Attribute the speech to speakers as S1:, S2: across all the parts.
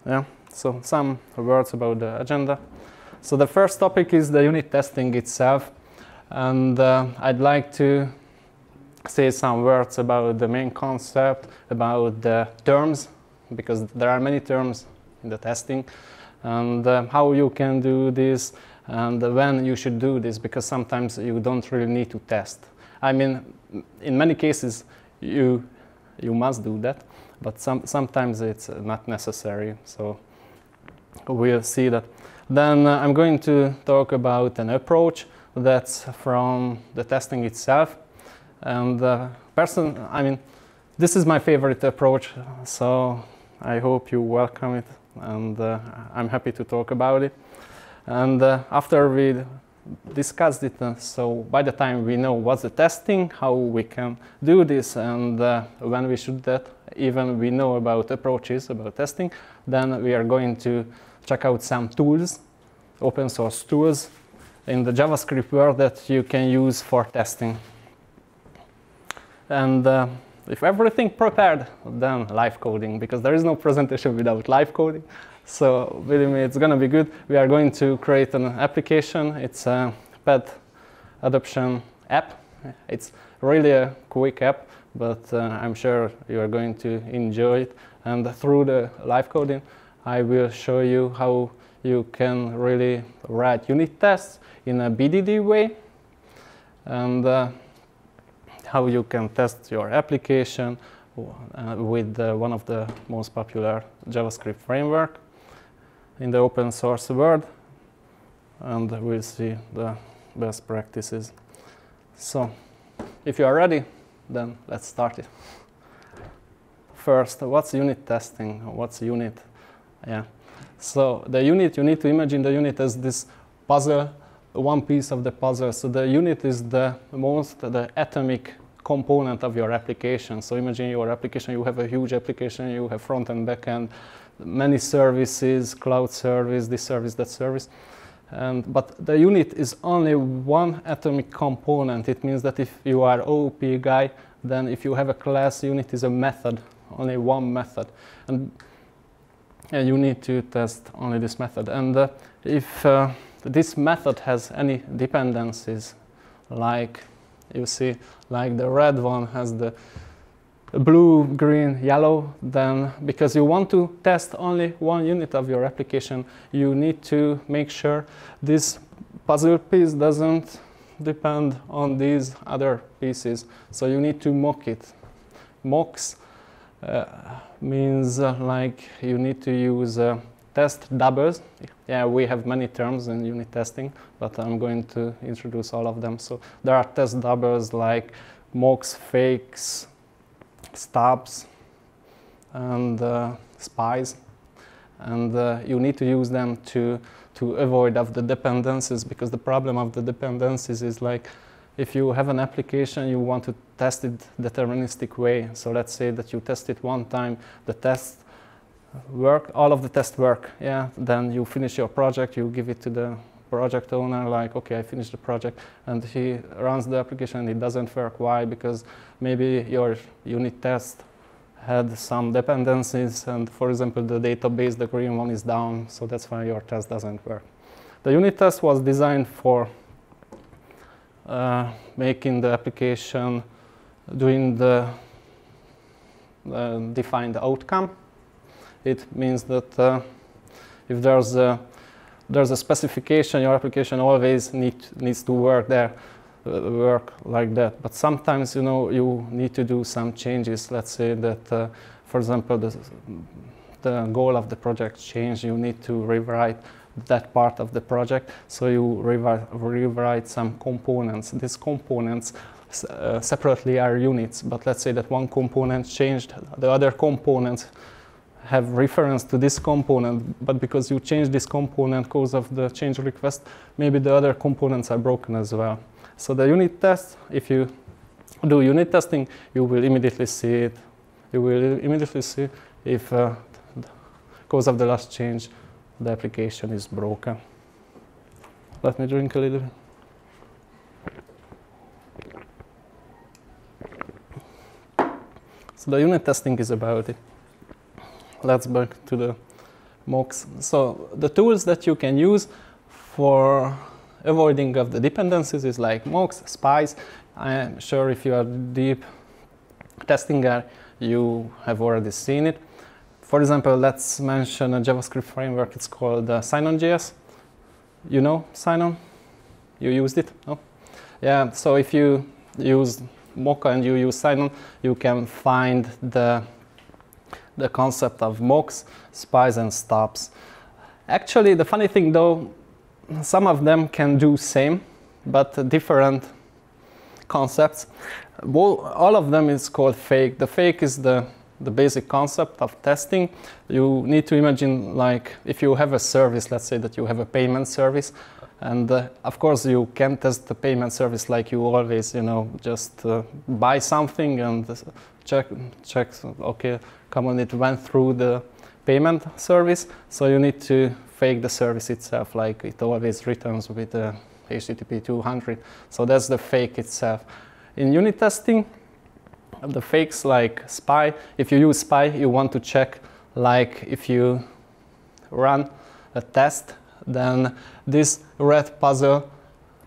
S1: Yeah, so some words about the agenda. So the first topic is the unit testing itself, and I'd like to say some words about the main concept, about the terms, because there are many terms in the testing, and how you can do this, and when you should do this, because sometimes you don't really need to test. I mean, in many cases, you must do that, but sometimes it's not necessary, so we'll see that. Then I'm going to talk about an approach that's from the testing itself. And I mean, this is my favorite approach, so I hope you welcome it, and I'm happy to talk about it. And after we discussed it, so by the time we know what's the testing, how we can do this, and when we should that, even we know about approaches, about testing, then we are going to check out some tools, open source tools in the JavaScript world that you can use for testing. And if everything prepared, then live coding, because there is no presentation without live coding. So believe me, it's going to be good. We are going to create an application. It's a pet adoption app. It's really a quick app, but I'm sure you are going to enjoy it. And through the live coding, I will show you how you can really write unit tests in a BDD way, and how you can test your application with one of the most popular JavaScript framework in the open source world, and we'll see the best practices. So if you are ready, then let's start it. First, what's unit testing? What's unit? Yeah. So the unit, you need to imagine the unit as this puzzle, one piece of the puzzle. So the unit is the atomic component of your application. So imagine your application, you have a huge application, you have front and back end, many services, cloud service, this service, that service. But the unit is only one atomic component. It means that if you are OOP guy, then if you have a class, unit is a method, only one method. And you need to test only this method. And if this method has any dependencies, like you see, like the red one has the blue, green, yellow, then because you want to test only one unit of your application, you need to make sure this puzzle piece doesn't depend on these other pieces. So you need to mock it. Mocks means like you need to use test doubles. Yeah, we have many terms in unit testing, but I'm going to introduce all of them. So there are test doubles like mocks, fakes, stubs, and spies, and you need to use them to avoid of the dependencies, because the problem of the dependencies is like if you have an application, you want to test it deterministic way. So let's say that you test it one time, the test work, all of the tests work, yeah, then you finish your project, you give it to the project owner, like, okay, I finished the project, and he runs the application and it doesn't work. Why? Because maybe your unit test had some dependencies, and for example, the database, the green one, is down, so that's why your test doesn't work. The unit test was designed for making the application doing the defined outcome. It means that if there's a specification, your application always needs to work there, work like that. But sometimes, you know, you need to do some changes. Let's say that, for example, the goal of the project changed. You need to rewrite that part of the project. So you rewrite some components. These components separately are units. But let's say that one component changed, the other components have reference to this component, but because you change this component because of the change request, maybe the other components are broken as well. So the unit test, if you do unit testing, you will immediately see it. You will immediately see if because of the last change, the application is broken. Let me drink a little. So the unit testing is about it. Let's back to the mocks. So the tools that you can use for avoiding of the dependencies is like mocks, spies. I'm sure if you are deep testing guy, you have already seen it. For example, let's mention a JavaScript framework. It's called Sign-on.js. You know Sign-on? You used it? No? Yeah, so if you use Mocha and you use Sign-on, you can find the concept of mocks, spies, and stubs. Actually, the funny thing though, some of them can do same, but different concepts. All of them is called fake. The fake is the basic concept of testing. You need to imagine, like, if you have a service, let's say that you have a payment service, and of course you can test the payment service like you always, you know, just buy something and check, okay, come on, it went through the payment service. So you need to fake the service itself, like it always returns with HTTP 200. So that's the fake itself. In unit testing, the fakes like spy, if you use spy, you want to check, like if you run a test, then this red puzzle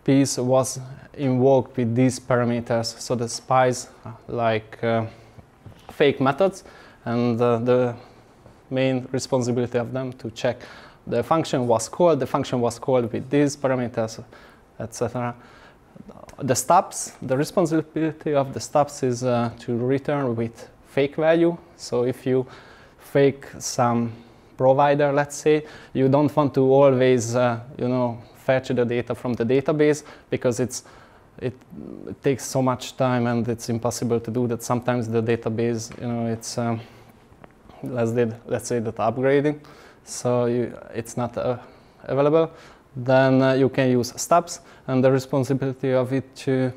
S1: piece was invoked with these parameters. So the spies like fake methods, and the main responsibility of them to check the function was called with these parameters, etc. The stubs, the responsibility of the stubs is to return with fake value. So if you fake some provider, let's say, you don't want to always you know, fetch the data from the database, because it takes so much time and it's impossible to do that. Sometimes the database, you know, it's let's say that upgrading, so it's not available. Then you can use stubs, and the responsibility of it to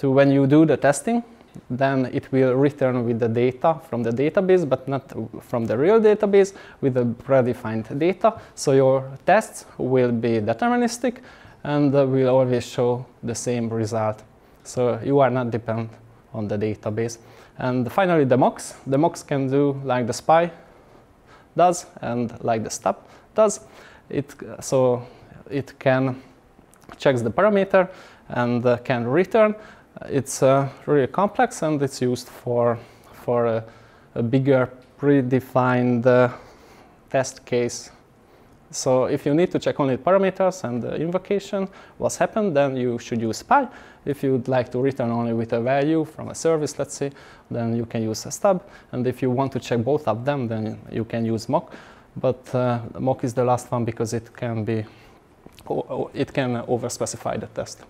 S1: when you do the testing, then it will return with the data from the database, but not from the real database, with the predefined data. So your tests will be deterministic and will always show the same result. So you are not dependent on the database. And finally, the mocks. The mocks can do like the spy does and like the stub does. So it can check the parameter and can return. It's really complex, and it's used for a bigger predefined test case. So if you need to check only parameters and the invocation, what's happened, then you should use spy. If you'd like to return only with a value from a service, let's say, then you can use a stub. And if you want to check both of them, then you can use mock. But mock is the last one because it can overspecify the test.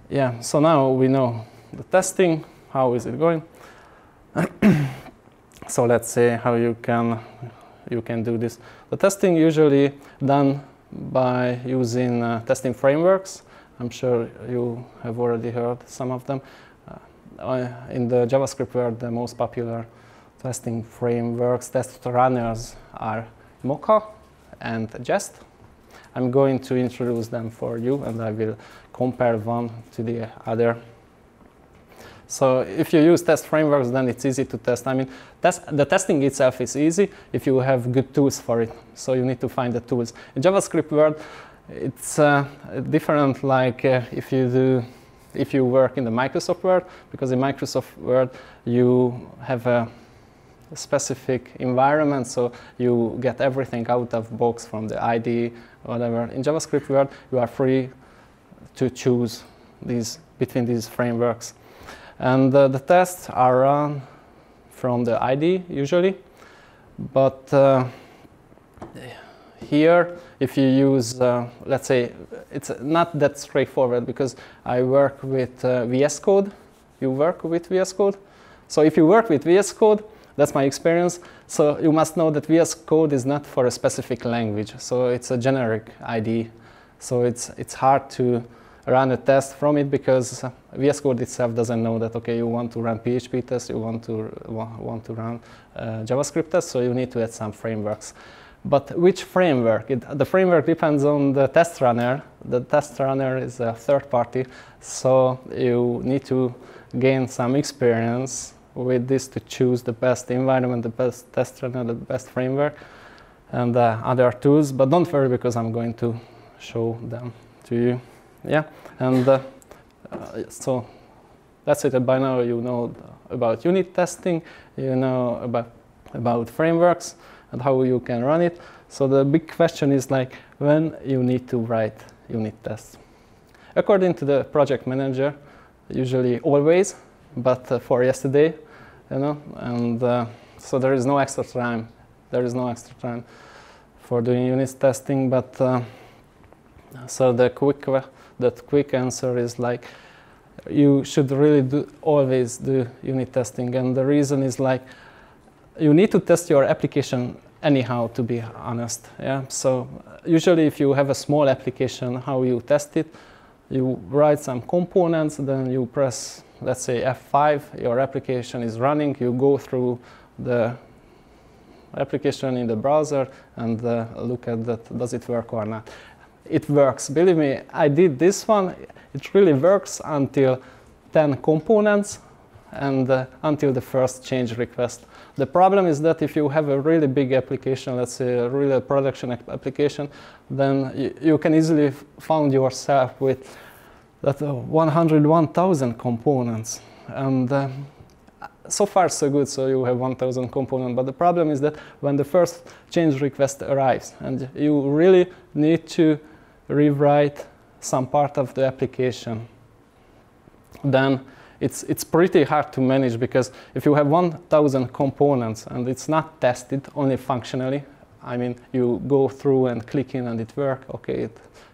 S1: Yeah, so now we know the testing. How is it going? So let's say how you can do this. The testing usually done by using testing frameworks. I'm sure you have already heard some of them. In the JavaScript world, the most popular testing frameworks, test runners are Mocha and Jest. I'm going to introduce them for you, and I will compare one to the other. So if you use test frameworks, then it's easy to test. I mean, the testing itself is easy if you have good tools for it. So you need to find the tools. In JavaScript world, it's different. Like if you work in the Microsoft world, because in Microsoft world you have a specific environment, so you get everything out of box from the IDE, whatever. In JavaScript world, you are free to choose between these frameworks. And the tests are run from the IDE usually, but here, if you use, let's say, it's not that straightforward because I work with VS Code. You work with VS Code? So if you work with VS Code, that's my experience. So you must know that VS Code is not for a specific language. So it's a generic IDE. So it's hard to run a test from it because VS Code itself doesn't know that, okay, you want to run PHP tests, you want to run JavaScript tests, so you need to add some frameworks. But which framework? The framework depends on the test runner. The test runner is a third party, so you need to gain some experience with this to choose the best environment, the best test runner, the best framework, and other tools. But don't worry, because I'm going to show them to you. Yeah, and so that's it. By now you know about unit testing, you know about frameworks and how you can run it. So the big question is like when you need to write unit tests. According to the project manager, usually always, but for yesterday, you know, and so there is no extra time. There is no extra time for doing unit testing, but so the quick answer is like you should really always do unit testing, and the reason is like you need to test your application anyhow, to be honest. Yeah. So usually, if you have a small application, how you test it? You write some components, then you press, let's say, F5. Your application is running. You go through the application in the browser and look at that. Does it work or not? It works. Believe me, I did this one. It really works until 10 components and until the first change request. The problem is that if you have a really big application, let's say a really production application, then you can easily find yourself with that 101,000 components. And so far so good, so you have 1,000 components. But the problem is that when the first change request arrives and you really need to rewrite some part of the application, then it's pretty hard to manage, because if you have 1,000 components and it's not tested only functionally, I mean, you go through and click in and it works, okay,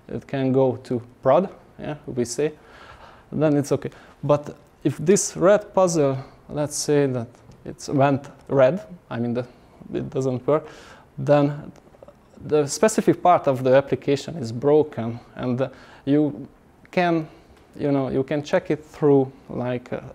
S1: it can go to prod, yeah, we say, then it's okay. But if this red puzzle, let's say that it went red, I mean, it doesn't work, then the specific part of the application is broken, and you can check it through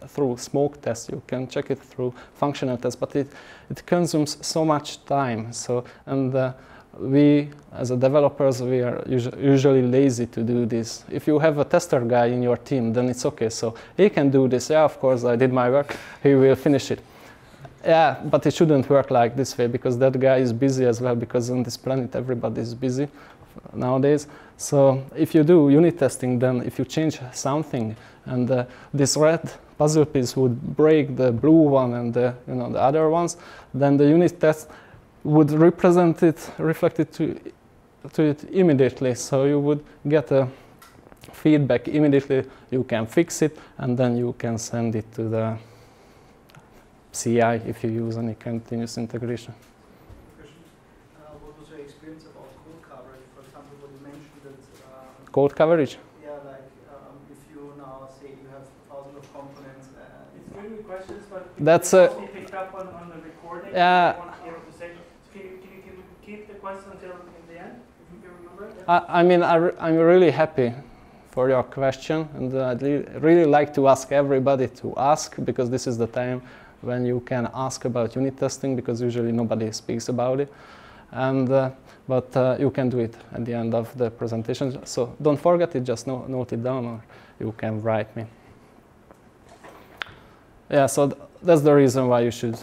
S1: through smoke tests. You can check it through functional tests, but it consumes so much time. So, and we as a developers, we are usually lazy to do this. If you have a tester guy in your team, then it's okay. So he can do this. Yeah, of course, I did my work. He will finish it. Yeah, but it shouldn't work like this way, because that guy is busy as well, because on this planet everybody is busy nowadays. So if you do unit testing, then if you change something and this red puzzle piece would break the blue one and the other ones, then the unit test would reflect it to it immediately. So you would get a feedback immediately. You can fix it, and then you can send it to the CI if you use any continuous integration.
S2: What was your experience about code coverage? For example, when you mentioned that
S1: code coverage?
S2: Yeah, like if you now say you have 1,000 of components.
S3: It's really questions, but
S1: that's
S3: we picked up on the recording.
S1: Yeah.
S3: Can you keep the question until in the end, if you can remember?
S1: Yeah. I mean, I'm really happy for your question, and I'd really like to ask everybody to ask, because this is the time when you can ask about unit testing, because usually nobody speaks about it. And but you can do it at the end of the presentation. So don't forget it, just note it down, or you can write me. Yeah, so that's the reason why you should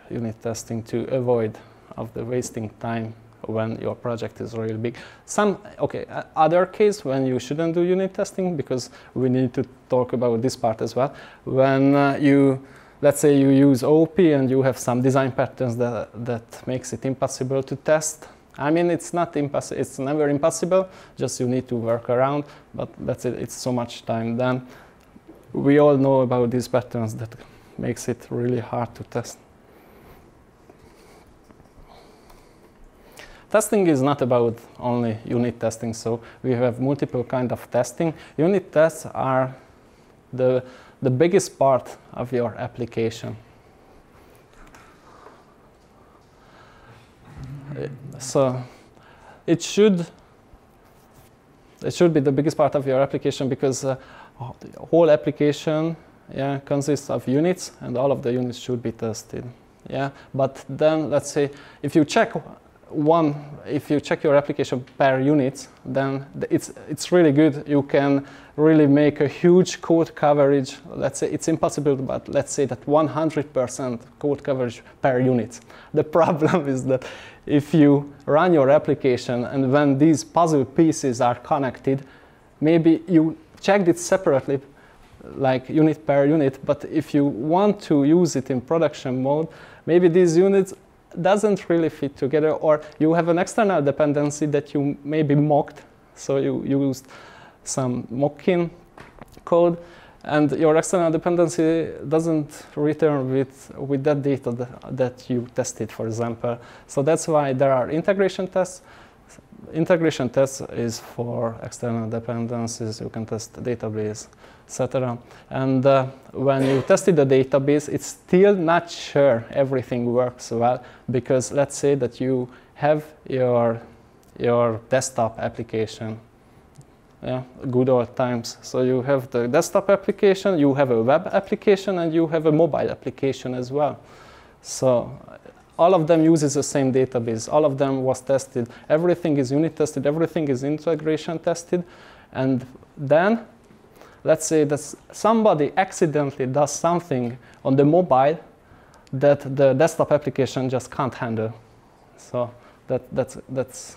S1: unit testing, to avoid of the wasting time when your project is really big. Other case when you shouldn't do unit testing, because we need to talk about this part as well. When let's say you use OOP and you have some design patterns that makes it impossible to test. I mean, it's not impossible, it's never impossible, just you need to work around, but that's it, it's so much time. Then we all know about these patterns that makes it really hard to test. Testing is not about only unit testing, so we have multiple kinds of testing. Unit tests are the biggest part of your application. So it should be the biggest part of your application, because the whole application, yeah, consists of units, and all of the units should be tested. Yeah, but then let's say if you check if you check your application per unit, then it's really good. You can really make a huge code coverage. Let's say it's impossible, but let's say that 100% code coverage per unit. The problem is that if you run your application and when these puzzle pieces are connected, maybe you checked it separately, like unit per unit, but if you want to use it in production mode, maybe these units doesn't really fit together, or you have an external dependency that you maybe mocked, so you used some mocking code, and your external dependency doesn't return with that data that you tested, for example. So that's why there are integration tests. Integration tests is for external dependencies. You can test the database, etc. And when you tested the database, it's still not sure everything works well, because let's say that you have your desktop application. Yeah, good old times. So you have the desktop application, you have a web application, and you have a mobile application as well. So all of them uses the same database. All of them was tested. Everything is unit tested. Everything is integration tested. And then, let's say that somebody accidentally does something on the mobile that the desktop application just can't handle. So that's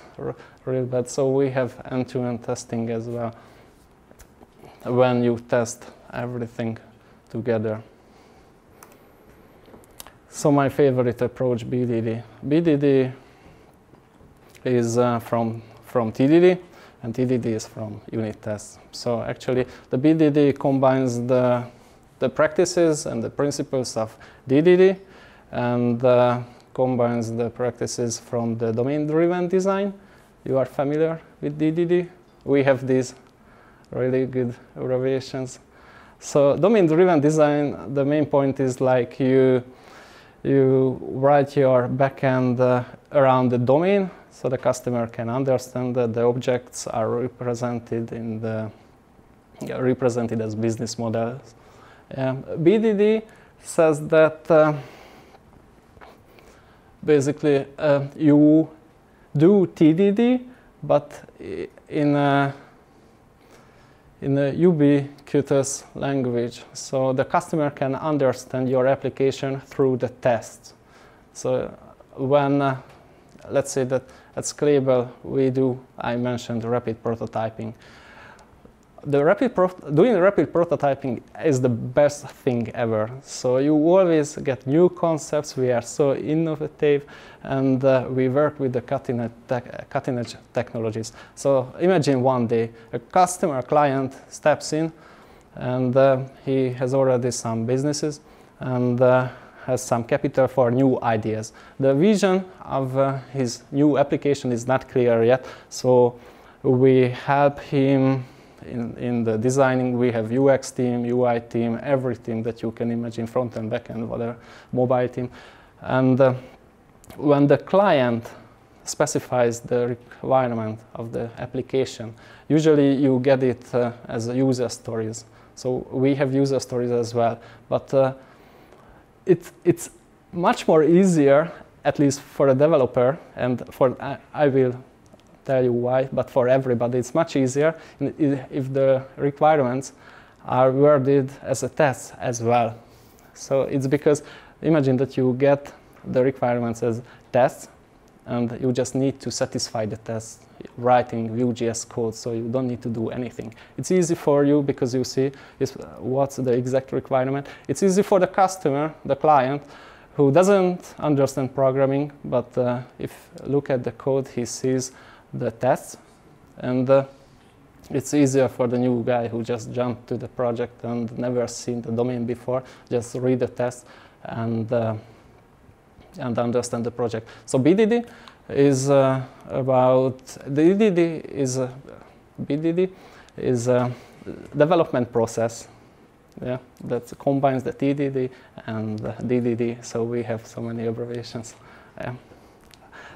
S1: really bad. So we have end-to-end testing as well when you test everything together. So my favorite approach, BDD. BDD is from TDD, and TDD is from unit tests. So actually, the BDD combines the practices and the principles of DDD, and combines the practices from the domain-driven design. You are familiar with DDD? We have these really good abbreviations. So domain-driven design, the main point is like you write your backend around the domain, so the customer can understand that the objects are represented represented as business models. BDD says that basically you do TDD, but in a ubiquitous language, so the customer can understand your application through the tests. So when, let's say that at Scalable I mentioned rapid prototyping. Doing rapid prototyping is the best thing ever. So you always get new concepts. We are so innovative, and we work with the cutting-edge technologies. So imagine one day a client steps in, and he has already some businesses and has some capital for new ideas. The vision of his new application is not clear yet, so we help him in the designing. We have UX team, UI team, every team that you can imagine, front and back end, whatever, mobile team. And when the client specifies the requirement of the application, usually you get it as user stories. So we have user stories as well, but it's much more easier, at least for a developer, and I will tell you why, but for everybody it's much easier if the requirements are worded as a test as well. So it's because, imagine that you get the requirements as tests, and you just need to satisfy the test writing Vue.js code, so you don't need to do anything. It's easy for you because you see what's the exact requirement. It's easy for the customer, the client, who doesn't understand programming, but if look at the code, he sees the tests, and it's easier for the new guy who just jumped to the project and never seen the domain before, just read the test and understand the project. So BDD is BDD is a development process, yeah, that combines the TDD and the DDD. So we have so many abbreviations. Yeah.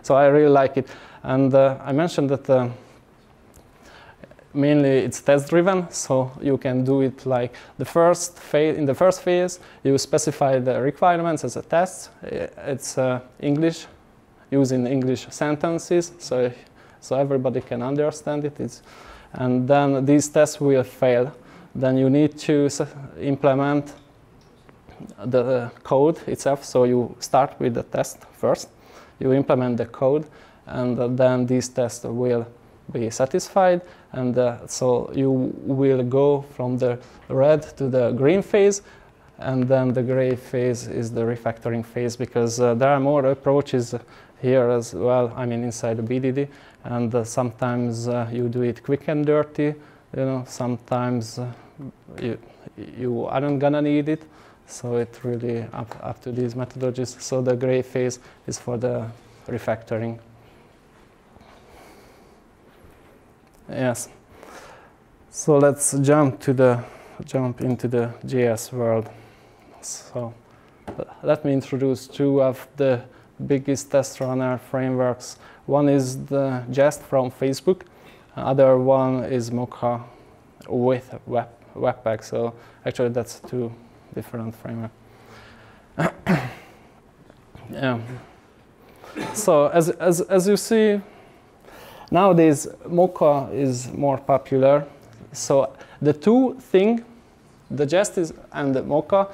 S1: So I really like it. And I mentioned that mainly it's test-driven, so you can do it like the first phase. In the first phase, you specify the requirements as a test. It's English using English sentences, so everybody can understand it. And then these tests will fail. Then you need to implement the code itself. So you start with the test first. You implement the code, and then these tests will be satisfied. And so you will go from the red to the green phase. And then the gray phase is the refactoring phase, because there are more approaches here as well, I mean inside the BDD, and sometimes you do it quick and dirty, sometimes you aren't gonna need it, so it's really up to these methodologies. So the gray phase is for the refactoring. Yes, so let's jump into the JS world. So let me introduce two of the biggest test runner frameworks. One is the Jest from Facebook. Other one is Mocha with Webpack. So actually that's two different frameworks. Yeah. So as you see, nowadays Mocha is more popular. So the two things, the Jest and the Mocha,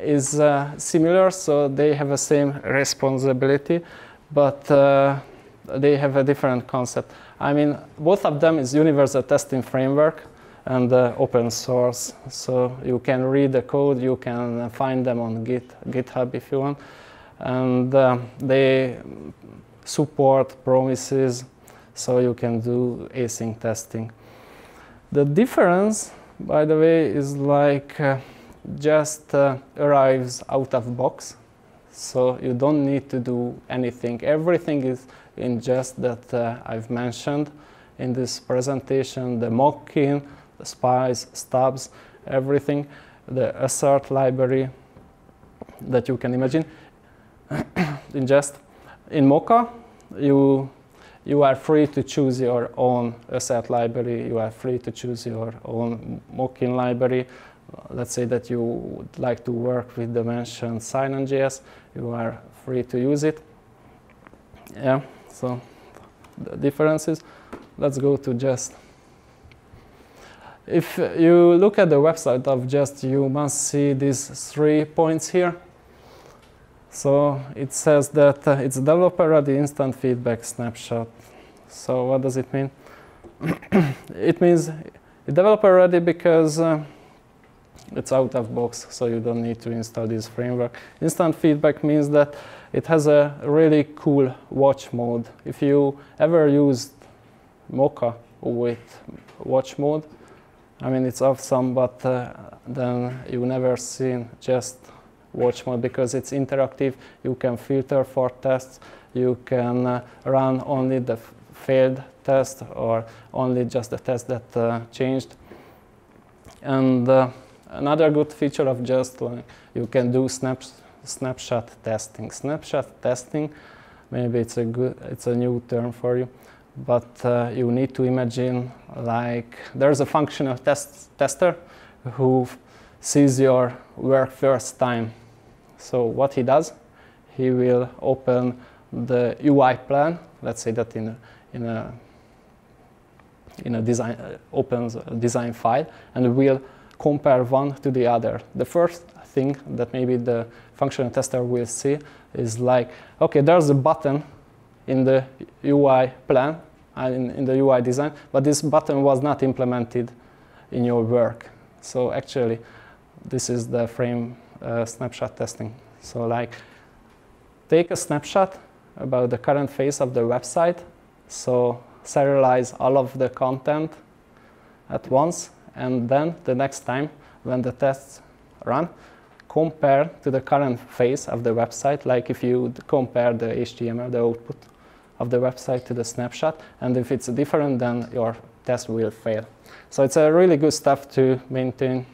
S1: is similar, so they have the same responsibility, but they have a different concept. I mean, both of them is universal testing framework and open source, so you can read the code, you can find them on GitHub if you want, and they support promises, so you can do async testing. The difference, by the way, is like just arrives out of box, so you don't need to do anything. Everything is in Jest that I've mentioned in this presentation: the mock-in, the spice, stubs, everything, the assert library that you can imagine in Jest. In Mocha, you are free to choose your own assert library, you are free to choose your own mock-in library. Let's say that you would like to work with the mentioned sign-on.js, you are free to use it. Yeah, so the differences. Let's go to Jest. If you look at the website of Jest, you must see these 3 points here. So it says that it's developer-ready instant feedback snapshot. So what does it mean? It means developer-ready because it's out of box, so you don't need to install this framework. Instant feedback means that it has a really cool watch mode. If you ever used Mocha with watch mode, I mean, it's awesome, but then you never seen just watch mode, because it's interactive. You can filter for tests. You can run only the failed test or only just the test that changed. And another good feature of Jest, you can do snapshot testing. Snapshot testing, maybe it's a new term for you, but you need to imagine, like, there's a functional tester who sees your work first time. So what he does, he will open the UI plan. Let's say that in a design opens a design file, and will compare one to the other. The first thing that maybe the functional tester will see is like, okay, there's a button in the UI plan, in the UI design, but this button was not implemented in your work. So actually, this is the frame snapshot testing. So like, take a snapshot about the current phase of the website. So serialize all of the content at once, and then the next time when the tests run, compare to the current phase of the website, like if you compare the HTML, the output of the website, to the snapshot, and if it's different, then your test will fail. So it's a really good stuff to maintain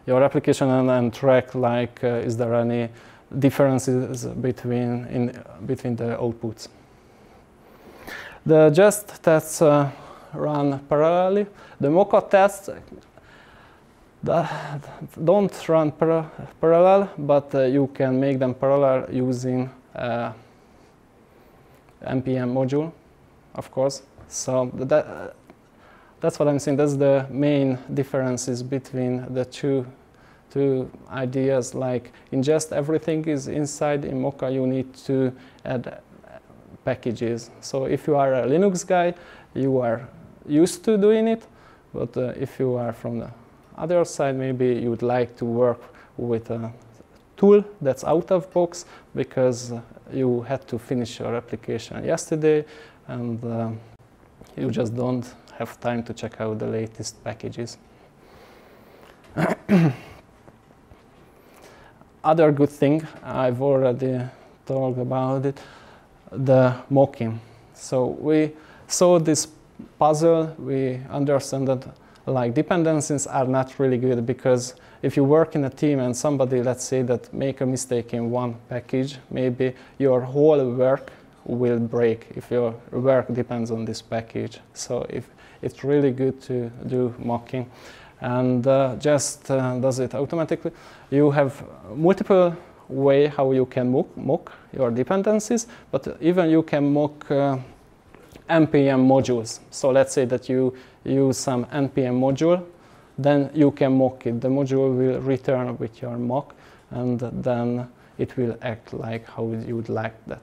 S1: your application and track, like, is there any differences between the outputs. The Jest tests run parallelly. The Mocha tests don't run parallel, but you can make them parallel using npm module, of course. So that's what I'm saying. That's the main differences between the two ideas. Like in Jest, everything is inside. In Mocha, you need to add packages. So if you are a Linux guy, you are used to doing it. But if you are from the other side, maybe you would like to work with a tool that's out of box because you had to finish your application yesterday and you just don't have time to check out the latest packages. Other good thing, I've already talked about it, the mocking. So we saw this puzzle, we understand that like dependencies are not really good because if you work in a team and somebody, let's say, that make a mistake in one package, maybe your whole work will break if your work depends on this package. So if it's really good to do mocking, and Jest does it automatically. You have multiple way how you can mock your dependencies, but even you can mock npm modules. So let's say that you use some npm module, then you can mock it. The module will return with your mock, and then it will act like how you would like that.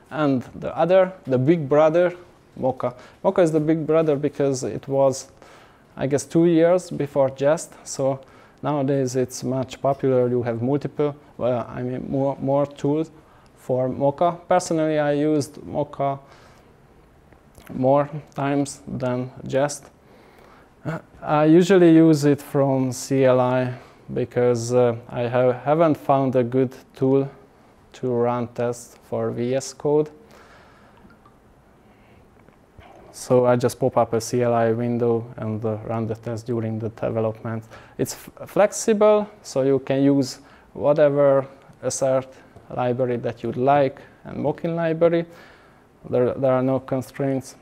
S1: And the big brother, Mocha. Mocha is the big brother because it was, I guess, 2 years before Jest. So nowadays it's much popular. You have multiple, more tools for Mocha. Personally, I used Mocha more times than Jest. I usually use it from CLI because I haven't found a good tool to run tests for VS Code. So I just pop up a CLI window and run the test during the development. It's flexible, so you can use whatever assert library that you'd like and mocking library. There are no constraints.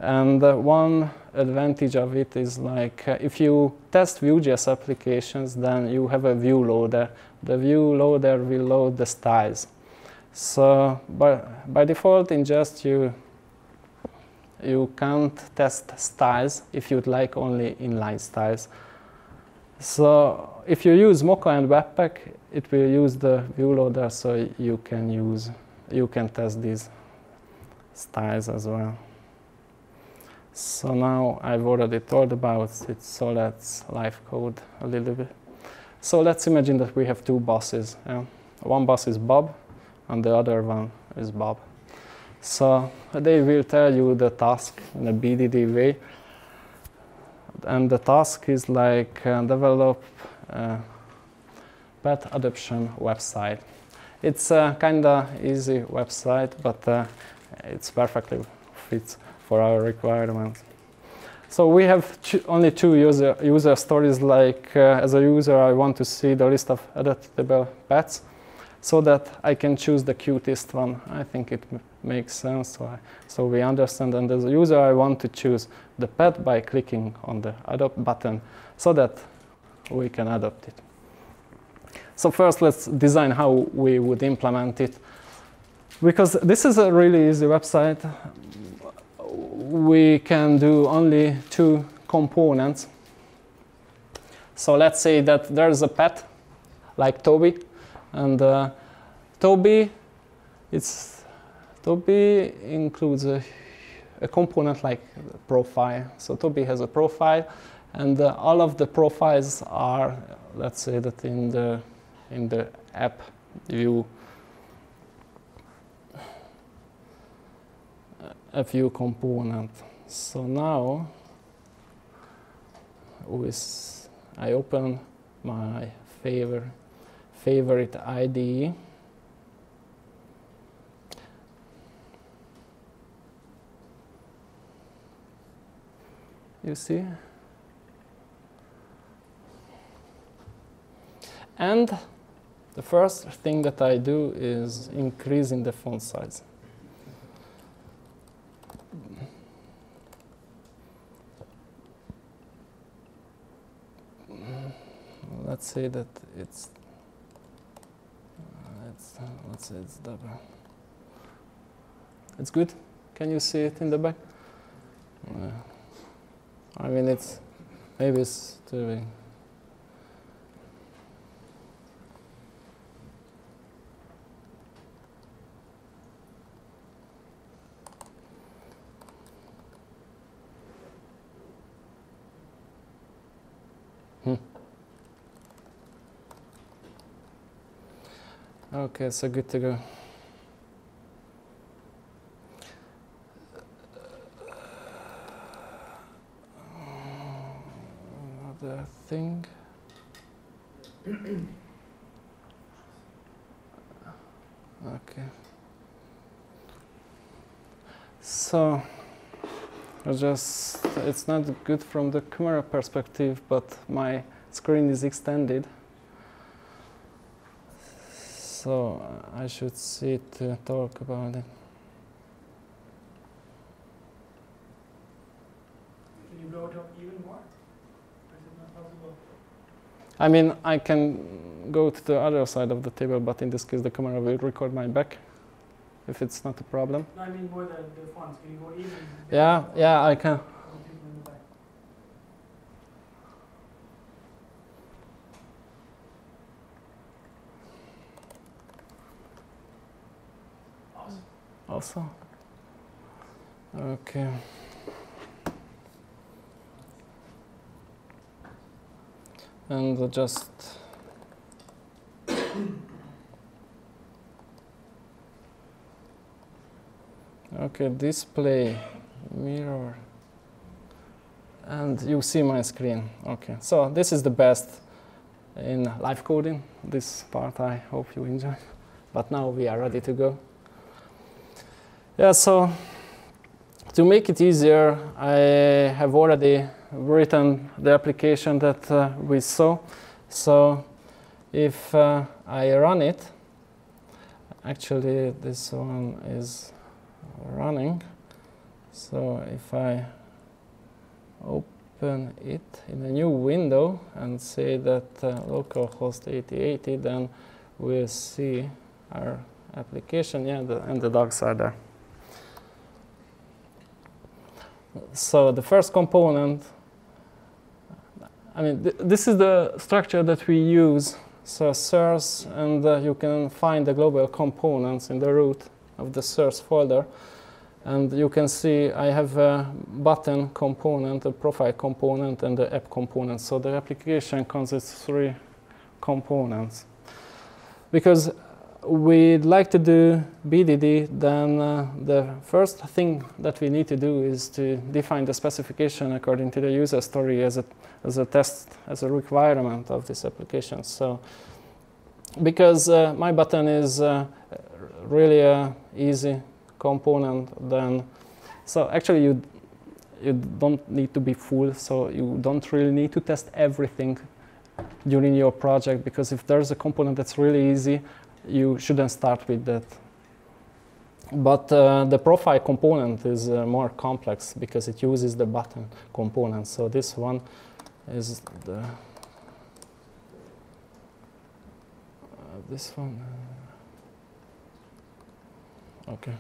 S1: And one advantage of it is like if you test Vue.js applications, then you have a Vue loader. The Vue loader will load the styles. So by default in Jest you can't test styles if you'd like only inline styles. So if you use Mocha and Webpack, it will use the Vue loader, so you can test these styles as well. So now I've already told about it, so let's live code a little bit. So let's imagine that we have two bosses. One boss is Bob and the other one is Bob. So they will tell you the task in a BDD way. And the task is like develop a pet adoption website. It's a kind of easy website, but it's perfectly fits for our requirements. So we have only two user stories. Like as a user, I want to see the list of adoptable pets so that I can choose the cutest one. I think it makes sense, so we understand. And as a user, I want to choose the pet by clicking on the adopt button so that we can adopt it. So first, let's design how we would implement it. Because this is a really easy website, we can do only two components. So let's say that there's a pet, like Toby, and Toby includes a component like profile. So Toby has a profile, and all of the profiles are, let's say that in the app view. A Vue component. So now I open my favorite IDE. You see? And the first thing that I do is increasing the font size. Let's say that it's let's say it's double. It's good. Can you see it in the back? I mean, maybe it's too big. Okay, so good to go. Another thing. Okay. So, it's not good from the camera perspective, but my screen is extended. So I should see it to talk about it.
S3: Can you blow it up even more? Or is it not possible?
S1: I mean, I can go to the other side of the table, but in this case, the camera will record my back, if it's not a problem.
S3: No, I mean more the fonts. Can you go even?
S1: Yeah, I can. Also, okay. And just okay, display mirror, and you see my screen. Okay, so this is the best in live coding. This part I hope you enjoy. But now we are ready to go. Yeah, so to make it easier, I have already written the application that we saw. So if I run it, actually this one is running. So if I open it in a new window and say that localhost 8080, then we'll see our application. Yeah, and the dogs are there. So the first component, I mean, this is the structure that we use. So source, and you can find the global components in the root of the source folder. And you can see I have a button component, a profile component, and the app component. So the application consists of 3 components. Because we'd like to do BDD, then the first thing that we need to do is to define the specification according to the user story as a test, as a requirement of this application. So, because my button is really an easy component, then so actually you don't need to be full, so you don't really need to test everything during your project, because if there's a component that's really easy, you shouldn't start with that. But the profile component is more complex because it uses the button component. So this one is the this one. Okay.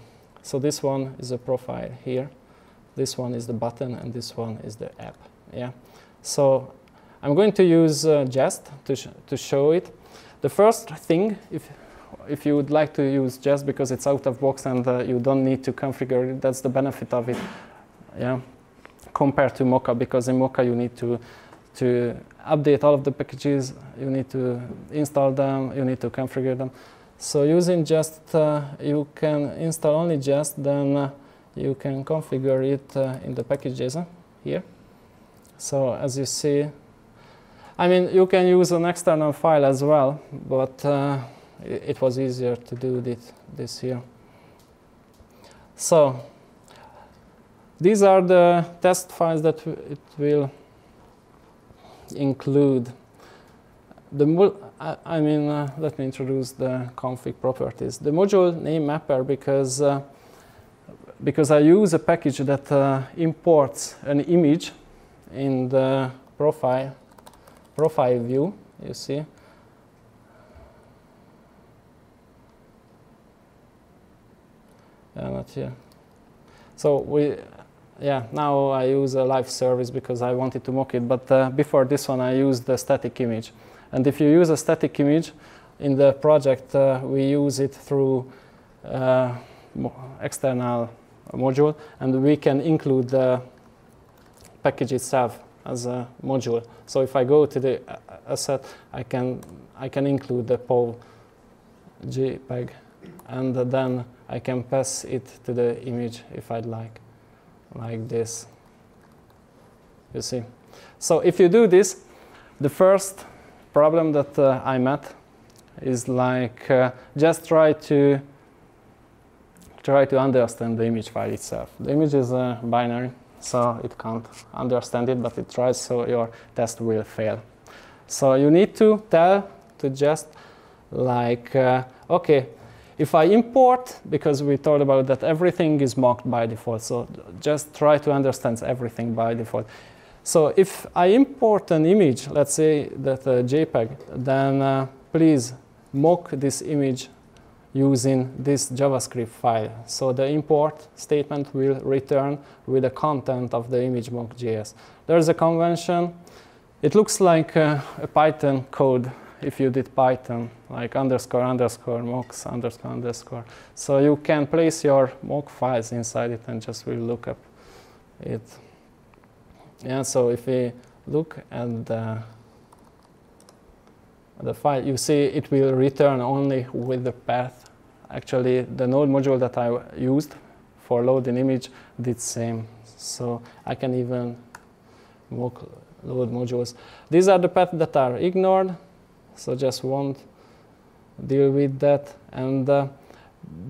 S1: So this one is a profile here. This one is the button, and this one is the app. Yeah. So I'm going to use Jest to show it. The first thing, if you would like to use Jest because it's out of box and you don't need to configure it, that's the benefit of it, yeah, compared to Mocha, because in Mocha you need to update all of the packages, you need to install them, you need to configure them. So using Jest, you can install only Jest, then you can configure it in the package.js here. So as you see, I mean, you can use an external file as well, but it was easier to do this here. So these are the test files that it will include. Let me introduce the config properties. The module name mapper, because I use a package that imports an image in the profile view, you see. Not here. So now I use a live service because I wanted to mock it, but before this one I used the static image. And if you use a static image in the project, we use it through external module, and we can include the package itself as a module. So if I go to the asset, I can include the POV JPEG, and then I can pass it to the image if I'd like this. You see? So if you do this, the first problem that I met is like just try to understand the image file itself. The image is binary, so it can't understand it, but it tries, so your test will fail. So you need to tell to just like, okay, if I import, because we talked about that everything is mocked by default, so just try to understand everything by default. So if I import an image, let's say that JPEG, then please mock this image using this JavaScript file. So the import statement will return with the content of the image mock.js. There's a convention. It looks like a Python code if you did Python, like underscore, underscore, mocks, underscore, underscore. So you can place your mock files inside it and just will look up it. Yeah, so if we look at the file, you see it will return only with the path. Actually, the node module that I used for loading image did same. So I can even mock load modules. These are the paths that are ignored, so just won't deal with that. And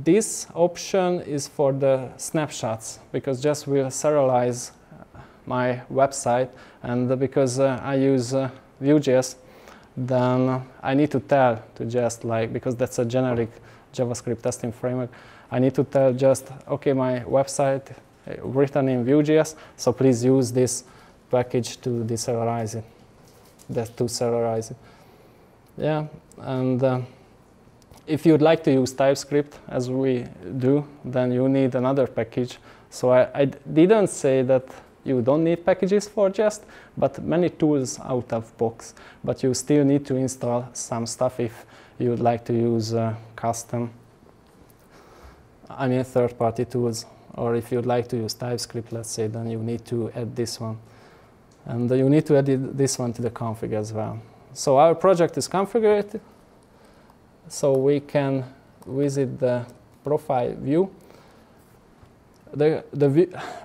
S1: this option is for the snapshots, because just will serialize my website, and because I use Vue.js, then I need to tell to just like, because that's a generic JavaScript testing framework, I need to tell just, okay, my website written in Vue.js, so please use this package to deserialize it, to serialize it. Yeah, and if you'd like to use TypeScript, as we do, then you need another package. So I didn't say that you don't need packages for Jest, but many tools out of box. But you still need to install some stuff if you would like to use custom, third-party tools. Or if you'd like to use TypeScript, let's say, then you need to add this one. And you need to add this one to the config as well. So our project is configured, so we can visit the profile view.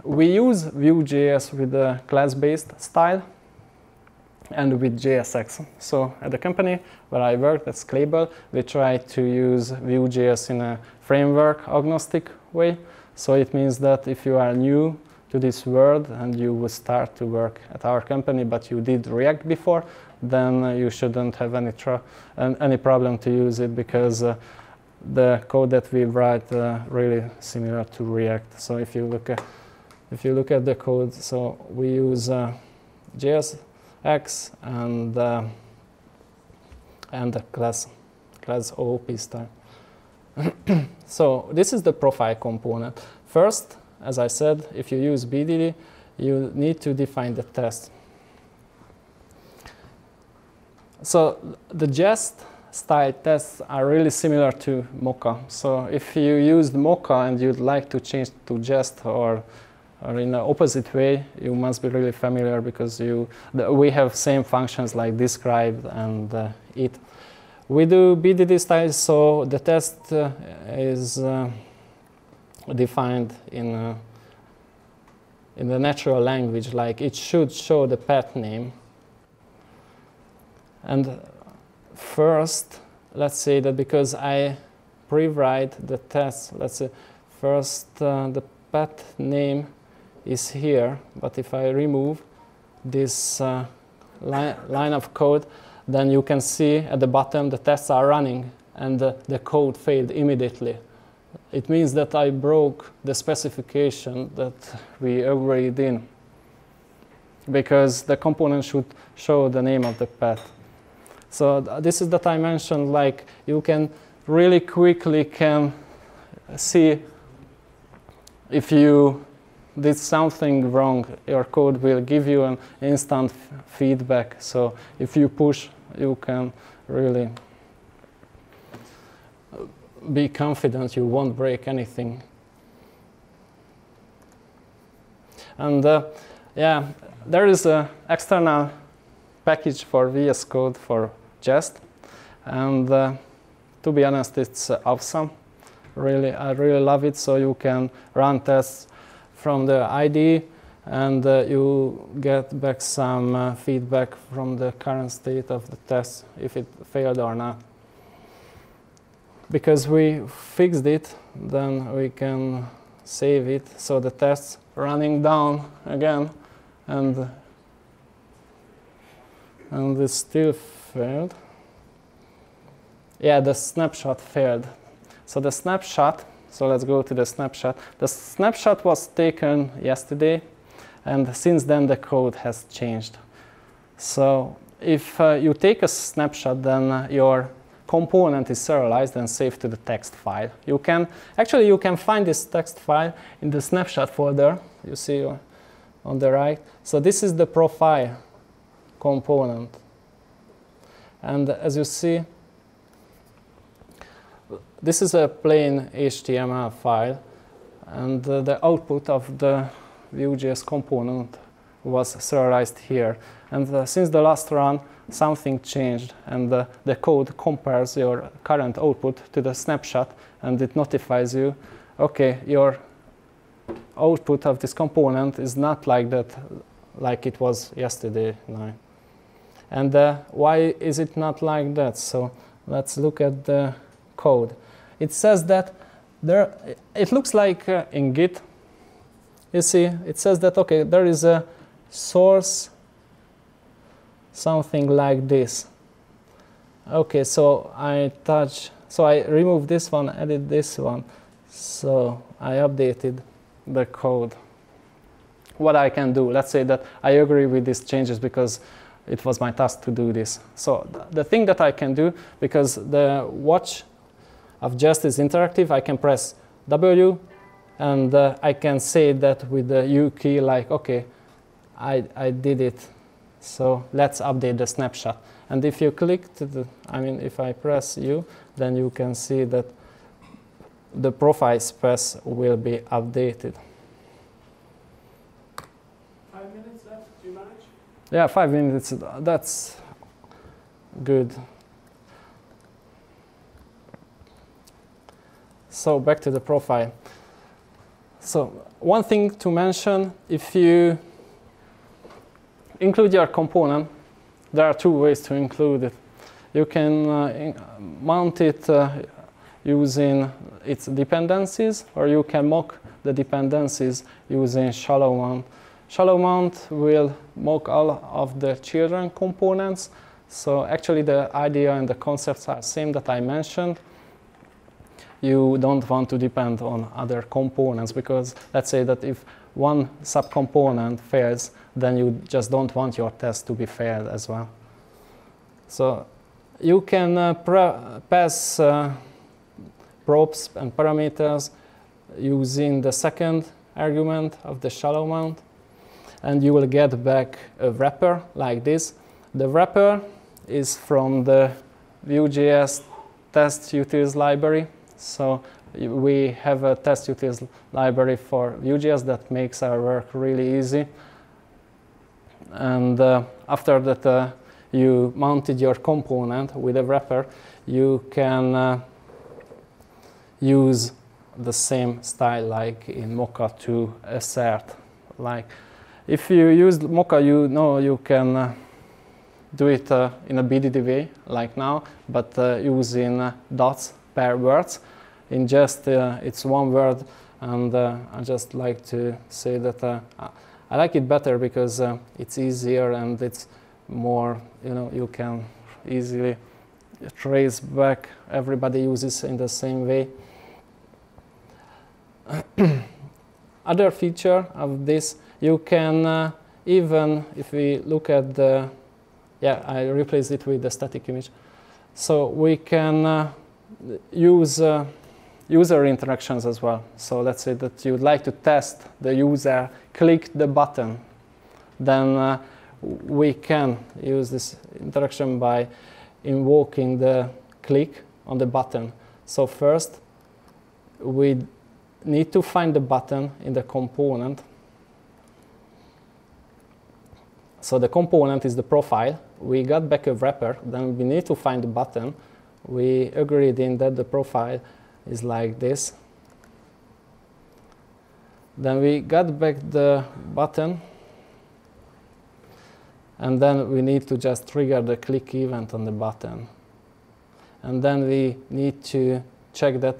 S1: We use Vue.js with a class-based style and with JSX. So at the company where I work, that's Clable, we try to use Vue.js in a framework agnostic way. So it means that if you are new to this world and you will start to work at our company, but you did React before, then you shouldn't have any problem to use it, because the code that we write really similar to React. So if you look at the code, so we use JSX and the class OOP style. So this is the profile component. First, as I said, if you use BDD, you need to define the test. So the Jest style tests are really similar to Mocha. So if you used Mocha and you'd like to change to Jest or in the opposite way, you must be really familiar, because we have same functions like describe and it. We do BDD style, so the test is defined in the natural language, like it should show the path name. And first, let's say that because I pre-write the test, let's say first the path name is here, but if I remove this line of code, then you can see at the bottom the tests are running and the code failed immediately. It means that I broke the specification that we agreed in, because the component should show the name of the path. So this is that I mentioned, like you can really quickly see if you did something wrong, your code will give you an instant feedback. So if you push, you can really be confident you won't break anything. And yeah, there is an external package for VS Code for Jest, and to be honest, it's awesome. Really, I really love it. So you can run tests from the IDE, and you get back some feedback from the current state of the test, if it failed or not. Because we fixed it, then we can save it. So the test's running down again, and it still failed. Yeah, the snapshot failed. So the snapshot, so let's go to the snapshot. The snapshot was taken yesterday, and since then the code has changed. So if you take a snapshot, then your component is serialized and saved to the text file. You can find this text file in the snapshot folder. You see on the right. So this is the profile component, and as you see, this is a plain HTML file, and the output of the Vue.js component was serialized here. And since the last run, something changed, and the code compares your current output to the snapshot, and it notifies you, okay, your output of this component is not like that, like it was yesterday night. And why is it not like that? So let's look at the code. It says that it looks like in Git, you see, it says that, okay, there is a source, something like this. Okay, so I removed this one, added this one. So I updated the code. What I can do, let's say that I agree with these changes because it was my task to do this. So the thing that I can do, because the watch of Jest is interactive, I can press W, and I can say that with the U key, like, okay, I did it. So let's update the snapshot. And if you click if I press U, then you can see that the profile space will be updated.
S3: 5 minutes left, do you manage?
S1: Yeah, 5 minutes, that's good. So back to the profile. So one thing to mention, if you include your component, there are two ways to include it. You can mount it using its dependencies, or you can mock the dependencies using shallow mount. Shallow mount will mock all of the children components. So actually the idea and the concepts are the same that I mentioned. You don't want to depend on other components, because let's say that if one subcomponent fails, then you just don't want your test to be failed as well. So you can pass probes and parameters using the second argument of the shallow mount, and you will get back a wrapper like this. The wrapper is from the Vue.js test utils library. So we have a test utils library for Vue.js that makes our work really easy. And after that you mounted your component with a wrapper, you can use the same style like in Mocha to assert. Like if you use Mocha, you know you can do it in a BDD way like now, but using dots per words. In Jest, it's one word, and I just like to say that I like it better because it's easier and it's more, you can easily trace back. Everybody uses in the same way. Other feature of this, you can even, if we look at the, I replaced it with the static image. So we can use user interactions as well. So let's say that you'd like to test the user click the button. Then we can use this interaction by invoking the click on the button. So first, we need to find the button in the component. So the component is the profile. We got back a wrapper. Then we need to find the button. We agreed in that the profile is like this. Then we got back the button. And then we need to just trigger the click event on the button. And then we need to check that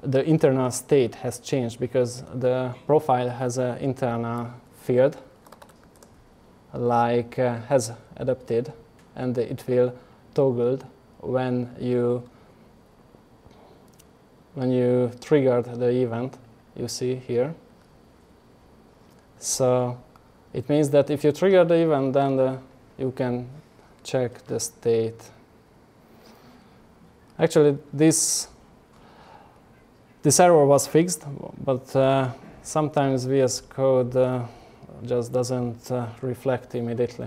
S1: the internal state has changed, because the profile has an internal field like has adapted, and it will toggled when you triggered the event, you see here. So it means that if you trigger the event, then you can check the state. Actually, this error was fixed, but sometimes VS Code just doesn't reflect immediately.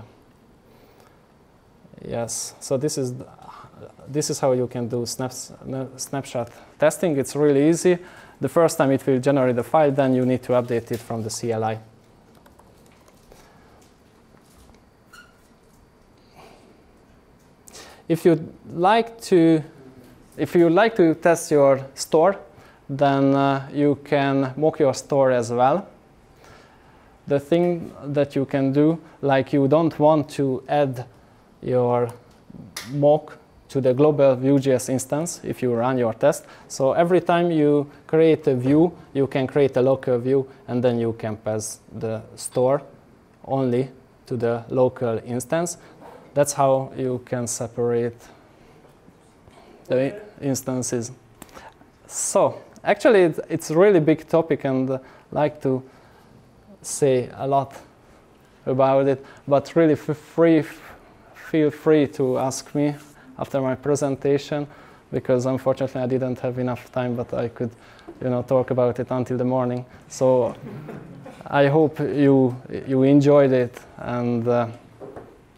S1: Yes, so this is how you can do snapshot testing. It's really easy. The first time it will generate the file, then you need to update it from the CLI. If you'd like to test your store, then you can mock your store as well. The thing that you can do, like you don't want to add your mock to the global Vue.js instance if you run your test. So every time you create a view, you can create a local view, and then you can pass the store only to the local instance. That's how you can separate the instances. So actually, it's a really big topic, and I like to say a lot about it, but really feel free to ask me after my presentation, because unfortunately I didn't have enough time, but I could talk about it until the morning. So I hope you enjoyed it, and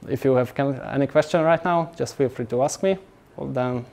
S1: if you have any question right now, just feel free to ask me. Well, then